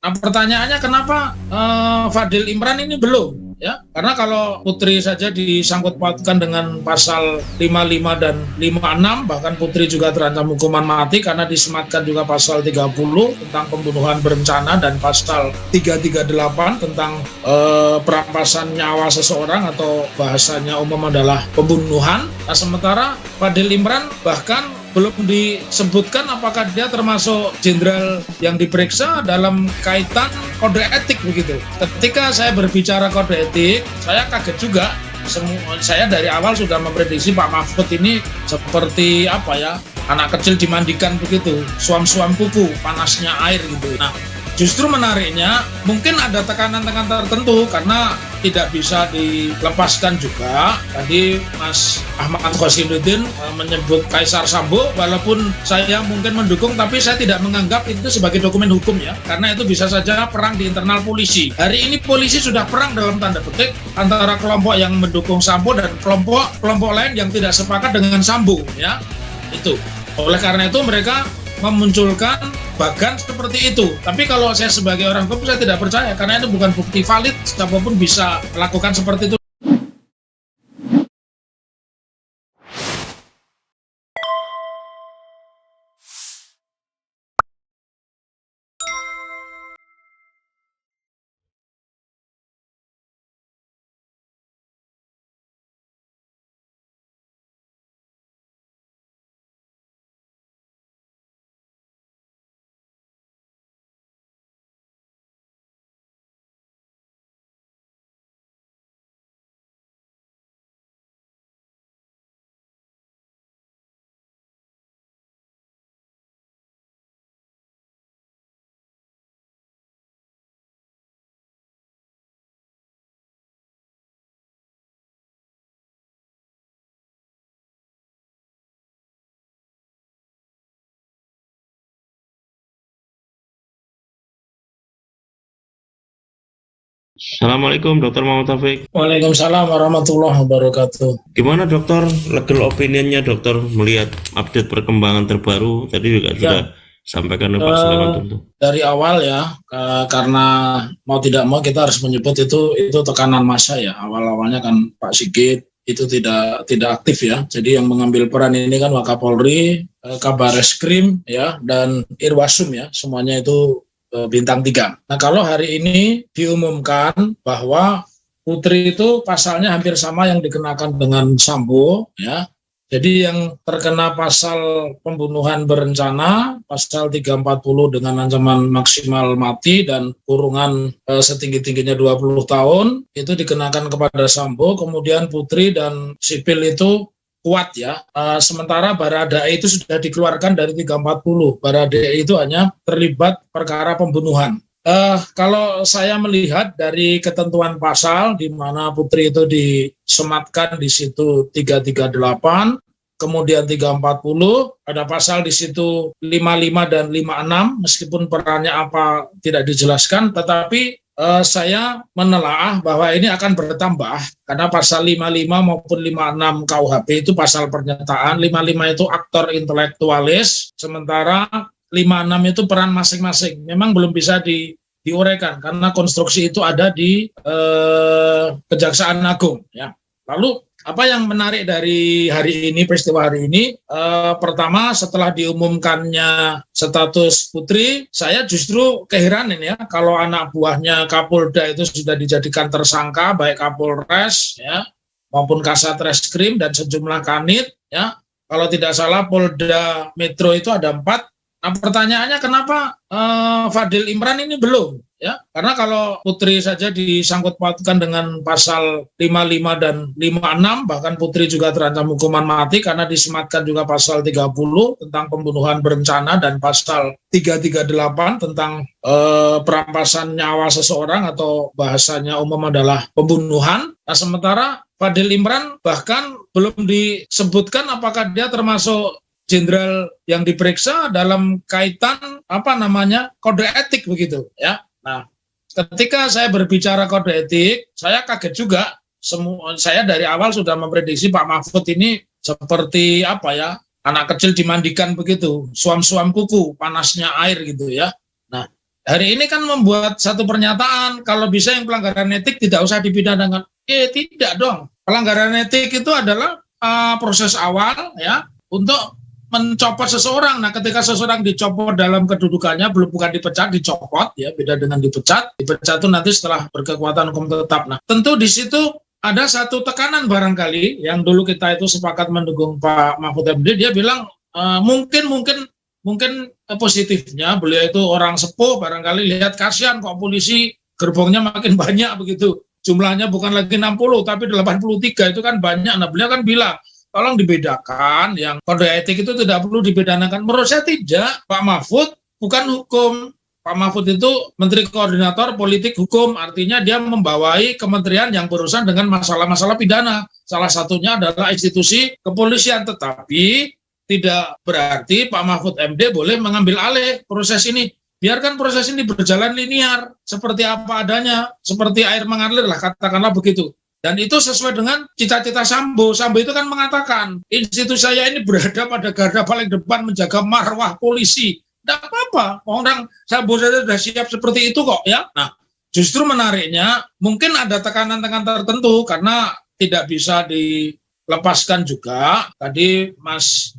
Nah, pertanyaannya kenapa Fadil Imran ini belum? Ya, karena kalau Putri saja disangkut pautkan dengan pasal 55 dan 56, bahkan Putri juga terancam hukuman mati karena disematkan juga pasal 30 tentang pembunuhan berencana dan pasal 338 tentang perampasan nyawa seseorang atau bahasanya umum adalah pembunuhan. Nah, sementara Fadil Imran bahkan belum disebutkan apakah dia termasuk jenderal yang diperiksa dalam kaitan kode etik begitu. Ketika saya berbicara kode etik, saya kaget juga. Saya dari awal sudah memprediksi Pak Mahfud ini seperti anak kecil dimandikan begitu, suam-suam kuku, panasnya air gitu. Nah, justru menariknya mungkin ada tekanan-tekanan tertentu karena tidak bisa dilepaskan juga. Tadi Mas Ahmad Khosinuddin menyebut Kaisar Sambo, walaupun saya mungkin mendukung, tapi saya tidak menganggap itu sebagai dokumen hukum ya, karena itu bisa saja perang di internal polisi. Hari ini polisi sudah perang dalam tanda petik antara kelompok yang mendukung Sambo dan kelompok lain yang tidak sepakat dengan Sambo ya. Itu. Oleh karena itu mereka memunculkan bagan seperti itu. Tapi kalau saya sebagai orang hukum saya tidak percaya karena itu bukan bukti valid, siapapun bisa melakukan seperti itu. Assalamualaikum Dokter Muhammad Taufik. Waalaikumsalam warahmatullahi wabarakatuh. Gimana dokter legal opinionnya dokter melihat update perkembangan terbaru tadi juga sudah sampaikan oleh Pak Sulaiman tentu. Dari awal ya, karena mau tidak mau kita harus menyebut itu tekanan massa ya. Awal-awalnya kan Pak Sigit itu tidak aktif ya. Jadi yang mengambil peran ini kan Wakapolri, Kabar Reskrim ya, dan Irwasum ya. Semuanya itu bintang 3. Nah, kalau hari ini diumumkan bahwa Putri itu pasalnya hampir sama yang dikenakan dengan Sambo ya. Jadi yang terkena pasal pembunuhan berencana, pasal 340 dengan ancaman maksimal mati dan kurungan setinggi-tingginya 20 tahun, itu dikenakan kepada Sambo, kemudian Putri dan sipil itu kuat ya. Sementara Baradae itu sudah dikeluarkan dari 340. Baradae itu hanya terlibat perkara pembunuhan. Kalau saya melihat dari ketentuan pasal di mana Putri itu disematkan di situ 338, kemudian 340, ada pasal di situ 55 dan 56, meskipun perannya apa tidak dijelaskan, tetapi saya menelaah bahwa ini akan bertambah karena pasal 55 maupun 56 KUHP itu pasal pernyataan, 55 itu aktor intelektualis, sementara 56 itu peran masing-masing. Memang belum bisa diuraikan karena konstruksi itu ada di Kejaksaan Agung ya. Lalu apa yang menarik dari hari ini, peristiwa hari ini, pertama setelah diumumkannya status Putri, saya justru keheranan ya, kalau anak buahnya Kapolda itu sudah dijadikan tersangka, baik Kapolres ya, maupun Kasat Reskrim dan sejumlah kanit ya, kalau tidak salah Polda Metro itu ada 4. Nah, pertanyaannya kenapa Fadil Imran ini belum? Ya, karena kalau Putri saja disangkut pautkan dengan pasal 55 dan 56, bahkan Putri juga terancam hukuman mati karena disematkan juga pasal 30 tentang pembunuhan berencana dan pasal 338 tentang perampasan nyawa seseorang atau bahasanya umum adalah pembunuhan. Nah, sementara Fadil Imran bahkan belum disebutkan apakah dia termasuk jenderal yang diperiksa dalam kaitan kode etik begitu ya. Nah, ketika saya berbicara kode etik, saya kaget juga. Saya dari awal sudah memprediksi Pak Mahfud ini seperti anak kecil dimandikan begitu, suam-suam kuku, panasnya air gitu ya. Nah, hari ini kan membuat satu pernyataan, kalau bisa yang pelanggaran etik tidak usah dipidanakan. Tidak dong. Pelanggaran etik itu adalah proses awal ya untuk mencopot seseorang. Nah, ketika seseorang dicopot dalam kedudukannya, bukan dipecat, dicopot ya, beda dengan dipecat. Dipecat itu nanti setelah berkekuatan hukum tetap. Nah, tentu di situ ada satu tekanan barangkali yang dulu kita itu sepakat mendukung Pak Mahfud MD. Dia bilang mungkin positifnya beliau itu orang sepuh, barangkali lihat kasihan kok polisi gerbongnya makin banyak begitu. Jumlahnya bukan lagi 60 tapi 83, itu kan banyak. Nah, beliau kan bilang tolong dibedakan, yang kode etik itu tidak perlu dibedanakan. Menurut saya tidak. Pak Mahfud bukan hukum. Pak Mahfud itu Menteri Koordinator Politik Hukum, artinya dia membawai kementerian yang berurusan dengan masalah-masalah pidana. Salah satunya adalah institusi kepolisian, tetapi tidak berarti Pak Mahfud MD boleh mengambil alih proses ini. Biarkan proses ini berjalan linear, seperti apa adanya, seperti air mengalir lah, katakanlah begitu. Dan itu sesuai dengan cita-cita Sambo. Sambo itu kan mengatakan, institusi saya ini berada pada garda paling depan menjaga marwah polisi. Tidak apa-apa, orang Sambo saja sudah siap seperti itu kok ya. Nah, justru menariknya, mungkin ada tekanan-tekanan tertentu, karena tidak bisa dilepaskan juga. Tadi Mas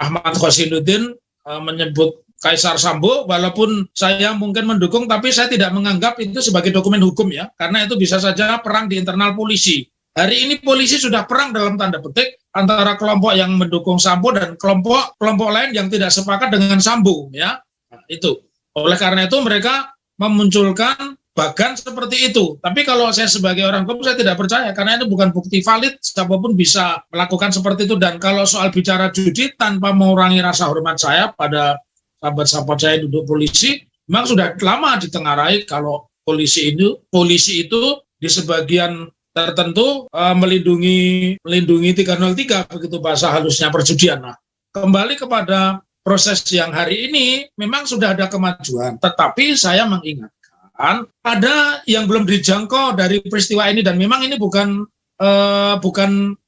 Ahmad Khosinuddin menyebut Kaisar Sambo, walaupun saya mungkin mendukung, tapi saya tidak menganggap itu sebagai dokumen hukum ya, karena itu bisa saja perang di internal polisi. Hari ini polisi sudah perang dalam tanda petik antara kelompok yang mendukung Sambo dan kelompok lain yang tidak sepakat dengan Sambo ya. Nah, itu. Oleh karena itu mereka memunculkan bagan seperti itu. Tapi kalau saya sebagai orang hukum saya tidak percaya, karena itu bukan bukti valid, siapapun bisa melakukan seperti itu. Dan kalau soal bicara judi, tanpa mengurangi rasa hormat saya pada sahabat-sahabat saya duduk polisi, memang sudah lama ditengarai kalau polisi itu di sebagian tertentu melindungi 303, begitu bahasa halusnya perjudian. Nah, kembali kepada proses yang hari ini memang sudah ada kemajuan, tetapi saya mengingatkan ada yang belum dijangkau dari peristiwa ini, dan memang ini bukan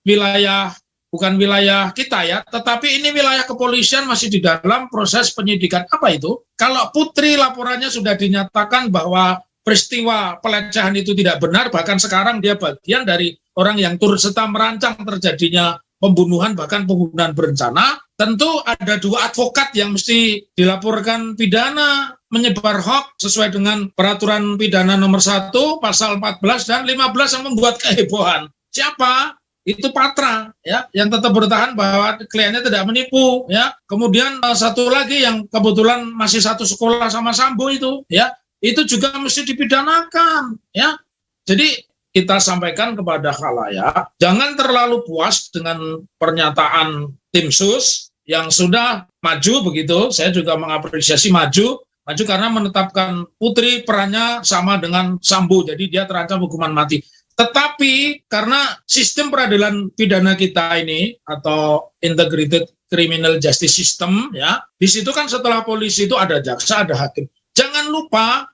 wilayah kita ya, tetapi ini wilayah kepolisian masih di dalam proses penyidikan. Apa itu? Kalau Putri laporannya sudah dinyatakan bahwa peristiwa pelecehan itu tidak benar, bahkan sekarang dia bagian dari orang yang turut serta merancang terjadinya pembunuhan, bahkan pembunuhan berencana, tentu ada 2 advokat yang mesti dilaporkan pidana menyebar hoax sesuai dengan peraturan pidana nomor 1, pasal 14 dan 15 yang membuat kehebohan. Siapa? Itu Patra ya, yang tetap bertahan bahwa kliennya tidak menipu ya. Kemudian satu lagi yang kebetulan masih satu sekolah sama Sambo itu ya, itu juga mesti dipidanakan ya. Jadi kita sampaikan kepada khalayak, jangan terlalu puas dengan pernyataan tim sus yang sudah maju begitu. Saya juga mengapresiasi maju karena menetapkan Putri perannya sama dengan Sambo, jadi dia terancam hukuman mati. Tetapi karena sistem peradilan pidana kita ini atau integrated criminal justice system ya, di situ kan setelah polisi itu ada jaksa, ada hakim. Jangan lupa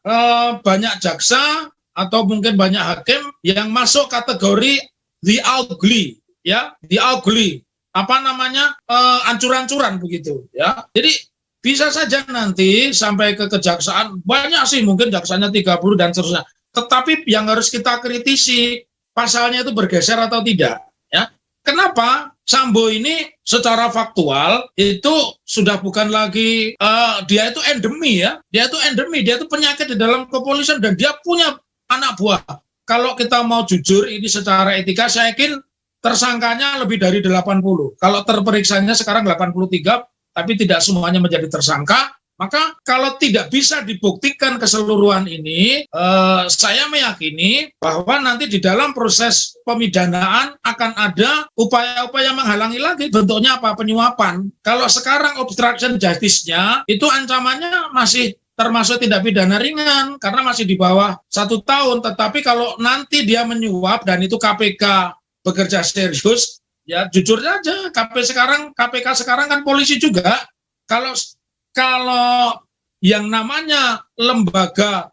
banyak jaksa atau mungkin banyak hakim yang masuk kategori the ugly ya, the ugly. Ancur-ancuran begitu ya. Jadi bisa saja nanti sampai ke kejaksaan, banyak sih mungkin jaksanya 30 dan seterusnya. Tetapi yang harus kita kritisi, pasalnya itu bergeser atau tidak. Ya. Kenapa? Sambo ini secara faktual itu sudah bukan lagi, dia itu endemi ya. Dia itu penyakit di dalam kepolisian dan dia punya anak buah. Kalau kita mau jujur ini secara etika, saya yakin tersangkanya lebih dari 80. Kalau terperiksanya sekarang 83, tapi tidak semuanya menjadi tersangka. Maka kalau tidak bisa dibuktikan keseluruhan ini, saya meyakini bahwa nanti di dalam proses pemidanaan akan ada upaya-upaya menghalangi lagi, bentuknya apa? Penyuapan. Kalau sekarang obstruction justice-nya itu ancamannya masih termasuk tindak pidana ringan karena masih di bawah 1 tahun. Tetapi kalau nanti dia menyuap dan itu KPK bekerja serius, ya jujur saja KPK sekarang kan polisi juga. Kalau yang namanya lembaga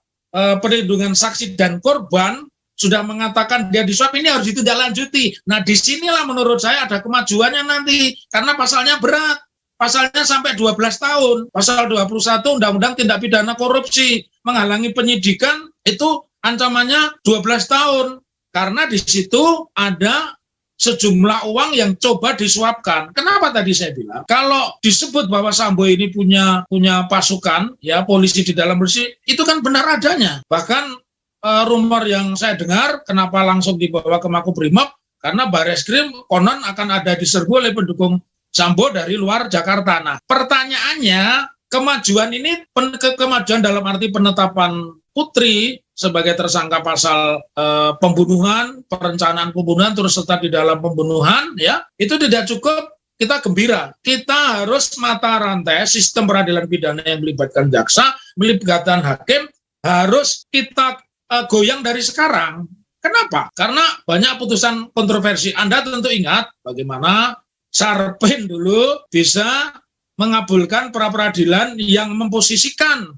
perlindungan saksi dan korban sudah mengatakan dia disuap, ini harus ditindaklanjuti. Nah, disinilah menurut saya ada kemajuannya nanti, karena pasalnya berat, pasalnya sampai 12 tahun, pasal 21 Undang-Undang Tindak Pidana Korupsi. menghalangi penyidikan itu ancamannya 12 tahun. Karena di situ ada sejumlah uang yang coba disuapkan. Kenapa tadi saya bilang? Kalau disebut bahwa Sambo ini punya pasukan, ya polisi di dalam bersih, itu kan benar adanya. Bahkan rumor yang saya dengar, kenapa langsung dibawa ke Makobrimob? Karena Bareskrim konon akan ada diserbu oleh pendukung Sambo dari luar Jakarta. Nah, pertanyaannya, kemajuan ini, kemajuan dalam arti penetapan Putri sebagai tersangka pasal pembunuhan, perencanaan pembunuhan, terus serta di dalam pembunuhan, ya itu tidak cukup. Kita gembira, kita harus mata rantai sistem peradilan pidana yang melibatkan jaksa, melibatkan hakim, harus kita goyang dari sekarang. Kenapa? Karena banyak putusan kontroversi. Anda tentu ingat bagaimana Sarpen dulu bisa mengabulkan pra-peradilan yang memposisikan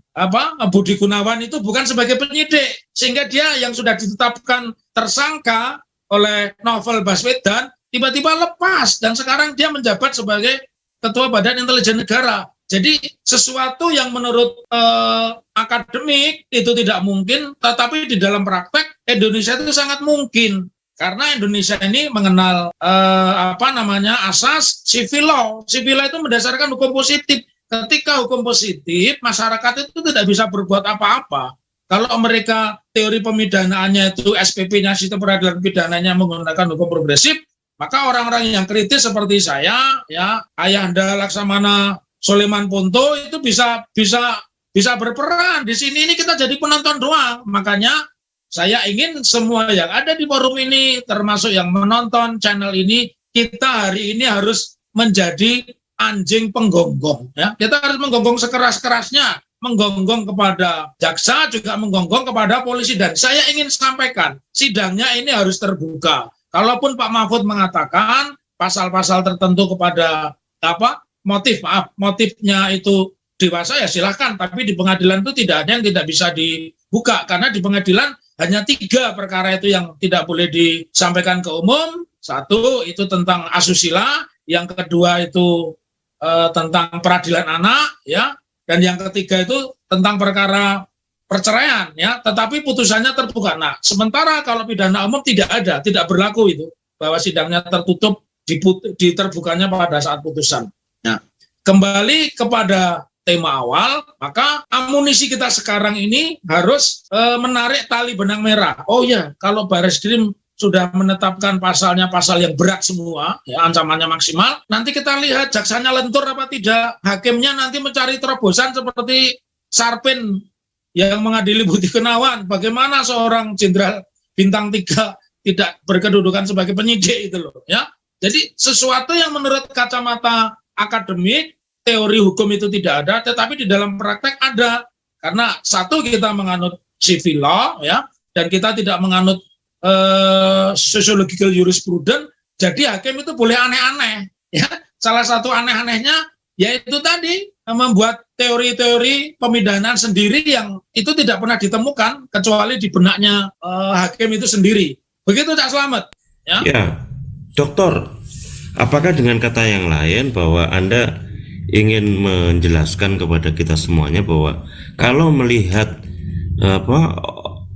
Budi Gunawan itu bukan sebagai penyidik, sehingga dia yang sudah ditetapkan tersangka oleh Novel Baswedan tiba-tiba lepas dan sekarang dia menjabat sebagai Ketua Badan Intelijen Negara. Jadi sesuatu yang menurut akademik itu tidak mungkin, tetapi di dalam praktek Indonesia itu sangat mungkin. Karena Indonesia ini mengenal asas civil law. Civil law itu mendasarkan hukum positif. Ketika hukum positif, masyarakat itu tidak bisa berbuat apa-apa. Kalau mereka teori pemidanaannya itu SPP-nya, sistem peradilan pidananya menggunakan hukum progresif, maka orang-orang yang kritis seperti saya, ya Ayahanda Laksamana Soleman Ponto itu bisa berperan. Di sini ini kita jadi penonton doang. Makanya saya ingin semua yang ada di forum ini, termasuk yang menonton channel ini, kita hari ini harus menjadi anjing penggonggong. Ya. Kita harus menggonggong sekeras-kerasnya, menggonggong kepada jaksa, juga menggonggong kepada polisi. Dan saya ingin sampaikan, sidangnya ini harus terbuka. Kalaupun Pak Mahfud mengatakan pasal-pasal tertentu kepada motifnya itu dewasa, ya silahkan. Tapi di pengadilan itu tidak ada yang tidak bisa dibuka, karena di pengadilan hanya 3 perkara itu yang tidak boleh disampaikan ke umum. 1 itu tentang asusila, yang kedua itu tentang peradilan anak, ya, dan yang ketiga itu tentang perkara perceraian, ya. Tetapi putusannya terbuka. Nah, sementara kalau pidana umum tidak ada, tidak berlaku itu bahwa sidangnya tertutup, diterbukanya pada saat putusan. Nah, kembali kepada tema awal, maka amunisi kita sekarang ini harus menarik tali benang merah. Oh ya, kalau Bareskrim sudah menetapkan pasalnya pasal yang berat semua, ya, ancamannya maksimal, nanti kita lihat jaksanya lentur apa tidak, hakimnya nanti mencari terobosan seperti Sarpen yang mengadili Budi Gunawan. Bagaimana seorang jenderal bintang 3 tidak berkedudukan sebagai penyidik itu loh, ya. Jadi sesuatu yang menurut kacamata akademik, teori hukum itu tidak ada, tetapi di dalam praktek ada. Karena satu, kita menganut civil law, ya, dan kita tidak menganut sociological jurisprudence, jadi hakim itu boleh aneh-aneh. Ya. Salah satu aneh-anehnya yaitu tadi membuat teori-teori pemidanaan sendiri yang itu tidak pernah ditemukan kecuali di benaknya hakim itu sendiri. Begitu Cak Slamet. Ya. Ya, Dokter, apakah dengan kata yang lain bahwa Anda ingin menjelaskan kepada kita semuanya bahwa kalau melihat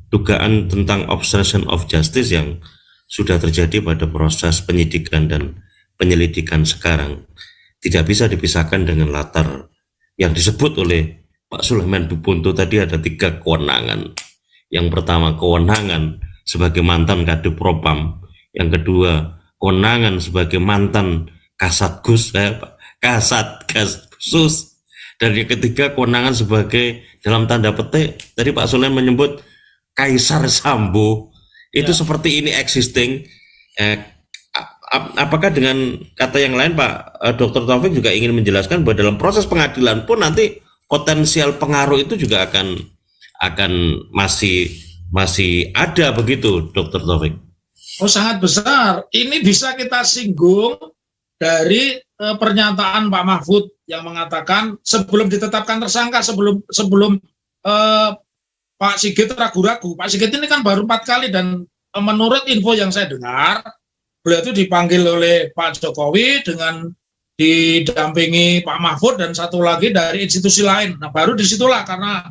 dugaan tentang obstruction of justice yang sudah terjadi pada proses penyidikan dan penyelidikan sekarang tidak bisa dipisahkan dengan latar yang disebut oleh Pak Sulaiman Buponto tadi, ada 3 kewenangan. Yang pertama, kewenangan sebagai mantan Kadif Propam, yang kedua kewenangan sebagai mantan Kasatgas khusus, dan yang ketiga kewenangan sebagai, dalam tanda petik tadi Pak Sulaiman menyebut Kaisar Sambo. Itu ya. Seperti ini existing. Apakah dengan kata yang lain Pak Dr. Taufik juga ingin menjelaskan bahwa dalam proses pengadilan pun nanti potensial pengaruh itu juga akan masih ada begitu, Dr. Taufik? Oh, sangat besar. Ini bisa kita singgung dari pernyataan Pak Mahfud yang mengatakan sebelum ditetapkan tersangka, sebelum Pak Sigit ragu-ragu. Pak Sigit ini kan baru 4 kali, dan menurut info yang saya dengar, beliau itu dipanggil oleh Pak Jokowi dengan didampingi Pak Mahfud dan satu lagi dari institusi lain. Nah, baru disitulah karena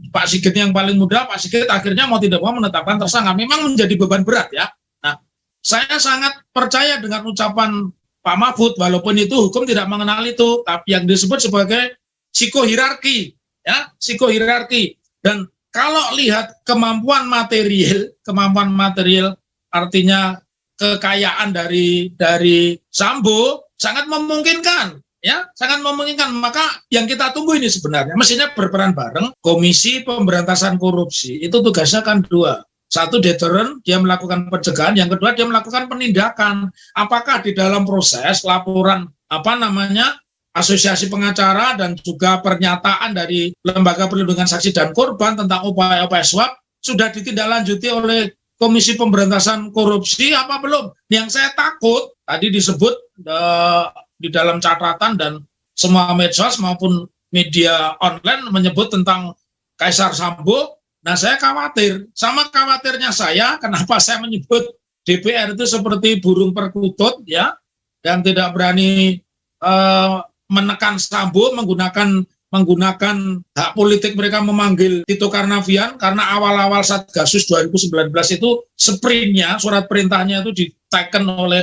Pak Sigit yang paling muda, Pak Sigit akhirnya mau tidak mau menetapkan tersangka. Memang menjadi beban berat ya. Nah, saya sangat percaya dengan ucapan Pak Mahfud, walaupun itu hukum tidak mengenal itu, tapi yang disebut sebagai psikohierarki, ya, psikohierarki. Dan kalau lihat kemampuan material artinya kekayaan dari Sambo sangat memungkinkan. Ya, sangat memungkinkan. Maka yang kita tunggu ini sebenarnya mestinya berperan bareng. Komisi Pemberantasan Korupsi itu tugasnya kan dua. Satu, deterrent, dia melakukan pencegahan. Yang kedua, dia melakukan penindakan. Apakah di dalam proses laporan asosiasi pengacara dan juga pernyataan dari Lembaga Perlindungan Saksi dan Korban tentang upaya-upaya suap sudah ditindaklanjuti oleh Komisi Pemberantasan Korupsi apa belum? Yang saya takut tadi disebut di dalam catatan dan semua medsos maupun media online menyebut tentang Kaisar Sambo. Nah, saya khawatir. Sama khawatirnya saya, kenapa saya menyebut DPR itu seperti burung perkutut, ya, yang tidak berani menekan Sambo menggunakan hak politik mereka memanggil Tito Karnavian, karena awal-awal Satgasus 2019 itu sprintnya, surat perintahnya itu diteken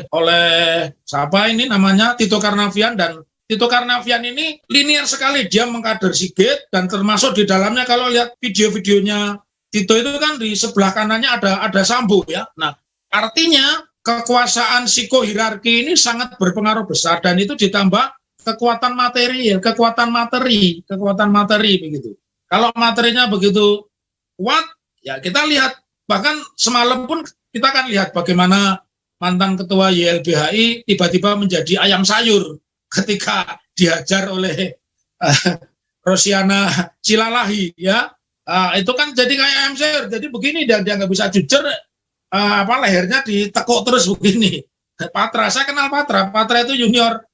oleh siapa ini namanya, Tito Karnavian. Dan Tito Karnavian ini linear sekali, dia mengkader Sigit, dan termasuk di dalamnya kalau lihat video-videonya Tito itu kan di sebelah kanannya ada Sambo ya. Nah, artinya kekuasaan psikohierarki ini sangat berpengaruh besar, dan itu ditambah kekuatan materi begitu. Kalau materinya begitu kuat, ya kita lihat, bahkan semalam pun kita kan lihat bagaimana mantan ketua YLBHI tiba-tiba menjadi ayam sayur ketika dihajar oleh Rosiana Silalahi, ya. Itu kan jadi kayak ayam sayur, jadi begini, dan dia nggak bisa jujur, lehernya ditekuk terus begini. Patra, saya kenal Patra itu junior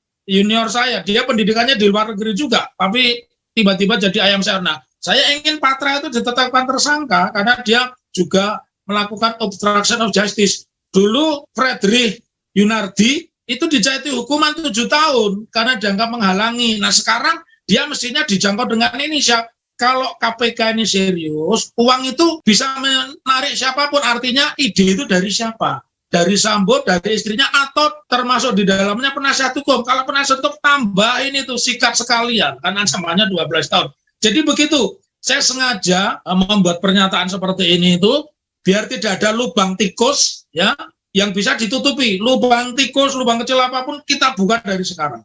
saya, dia pendidikannya di luar negeri juga, tapi tiba-tiba jadi ayam sayur. Nah, saya ingin Patra itu ditetapkan tersangka karena dia juga melakukan obstruction of justice. Dulu Fredrik Yunardi itu dijatuhi hukuman 7 tahun karena dianggap menghalangi. Nah, sekarang dia mestinya dijangkau dengan ini. Kalau KPK ini serius, uang itu bisa menarik siapapun, artinya ide itu dari siapa? Dari Sambo, dari istrinya, atau termasuk di dalamnya penasihat hukum. Kalau penasihat hukum tambahin itu sikat sekalian, kan ancamannya 12 tahun. Jadi begitu, saya sengaja membuat pernyataan seperti ini itu biar tidak ada lubang tikus, ya, yang bisa ditutupi. Lubang tikus, lubang kecil apapun kita buka dari sekarang.